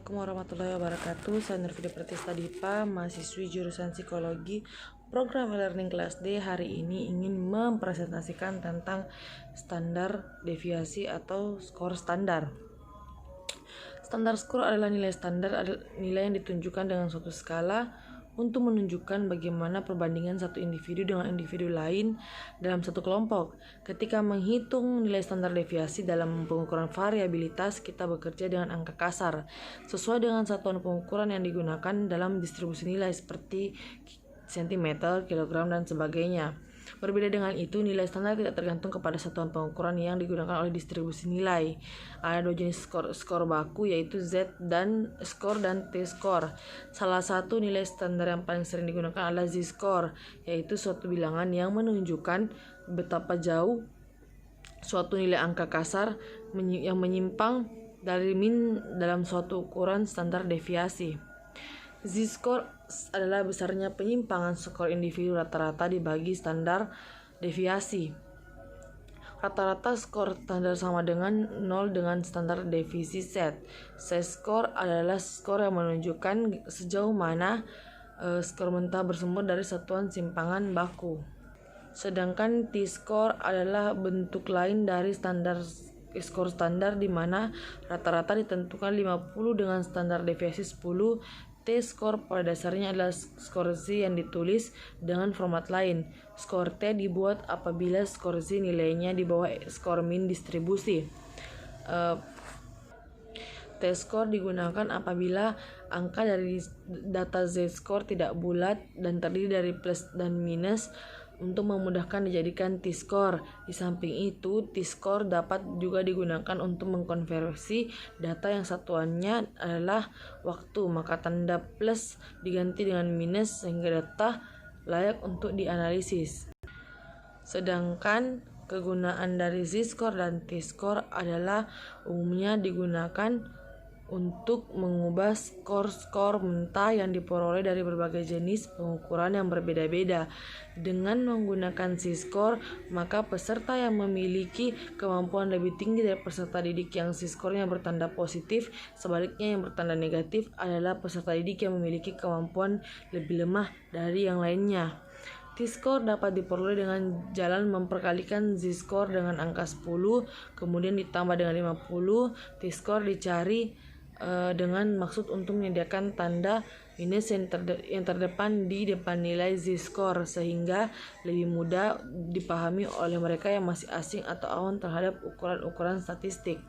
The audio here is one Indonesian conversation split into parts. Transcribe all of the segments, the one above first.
Assalamualaikum warahmatullahi wabarakatuh. Saya Nurfida Pratista Dipa, mahasiswi jurusan Psikologi program e-learning kelas D. Hari ini ingin mempresentasikan tentang standar deviasi atau skor standar. Standar skor adalah nilai yang ditunjukkan dengan suatu skala untuk menunjukkan bagaimana perbandingan satu individu dengan individu lain dalam satu kelompok. Ketika menghitung nilai standar deviasi dalam pengukuran variabilitas, kita bekerja dengan angka kasar, sesuai dengan satuan pengukuran yang digunakan dalam distribusi nilai seperti cm, kilogram, dan sebagainya. Berbeda dengan itu, nilai standar tidak tergantung kepada satuan pengukuran yang digunakan oleh distribusi nilai. Ada dua jenis skor baku, yaitu Z dan skor dan T-skor. Salah satu nilai standar yang paling sering digunakan adalah Z-skor, yaitu suatu bilangan yang menunjukkan betapa jauh suatu nilai angka kasar yang menyimpang dari min dalam suatu ukuran standar deviasi. Z-skor adalah besarnya penyimpangan skor individu rata-rata dibagi standar deviasi. Rata-rata skor standar sama dengan 0 dengan standar deviasi Z. Z-skor adalah skor yang menunjukkan sejauh mana skor mentah bersumber dari satuan simpangan baku. Sedangkan T-skor adalah bentuk lain dari skor standar di mana rata-rata ditentukan 50 dengan standar deviasi 10. T-skor pada dasarnya adalah skor Z yang ditulis dengan format lain. Skor T dibuat apabila skor Z nilainya di bawah skor min distribusi. T-skor digunakan apabila angka dari data Z-skor tidak bulat dan terdiri dari plus dan minus untuk memudahkan dijadikan T-skor. Di samping itu, T-skor dapat juga digunakan untuk mengkonversi data yang satuannya adalah waktu, maka tanda plus diganti dengan minus sehingga data layak untuk dianalisis. Sedangkan kegunaan dari Z-skor dan T-skor adalah umumnya digunakan untuk mengubah skor mentah yang diperoleh dari berbagai jenis pengukuran yang berbeda-beda. Dengan menggunakan Z-skor, maka peserta yang memiliki kemampuan lebih tinggi dari peserta didik yang Z-skornya bertanda positif. Sebaliknya, yang bertanda negatif adalah peserta didik yang memiliki kemampuan lebih lemah dari yang lainnya. T-skor dapat diperoleh dengan jalan memperkalikan Z-skor dengan angka 10, kemudian ditambah dengan 50. T-skor dicari dengan maksud untuk menyediakan tanda minus yang terdepan di depan nilai Z-skor sehingga lebih mudah dipahami oleh mereka yang masih asing atau awam terhadap ukuran-ukuran statistik.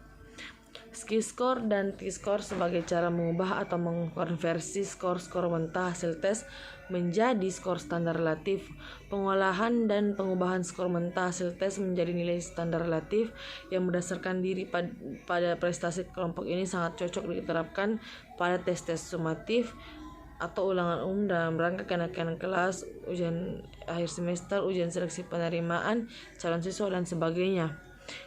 Z-skor dan T-skor sebagai cara mengubah atau mengkonversi skor mentah hasil tes menjadi skor standar relatif. Pengolahan dan pengubahan skor mentah hasil tes menjadi nilai standar relatif yang berdasarkan diri pada prestasi kelompok ini sangat cocok diterapkan pada tes-tes sumatif atau ulangan umum dalam rangka kenaikan kelas, ujian akhir semester, ujian seleksi penerimaan calon siswa, dan sebagainya,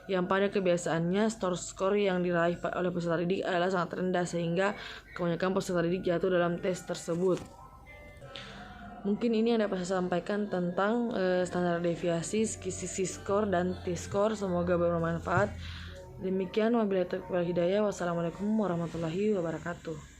yang pada kebiasaannya skor yang diraih oleh peserta didik adalah sangat rendah sehingga kebanyakan peserta didik jatuh dalam tes tersebut. Mungkin ini yang dapat saya sampaikan tentang standar deviasi, Z-skor dan T-skor. Semoga bermanfaat. Demikian, wabillahi taufiq wal hidayah. Wassalamualaikum warahmatullahi wabarakatuh.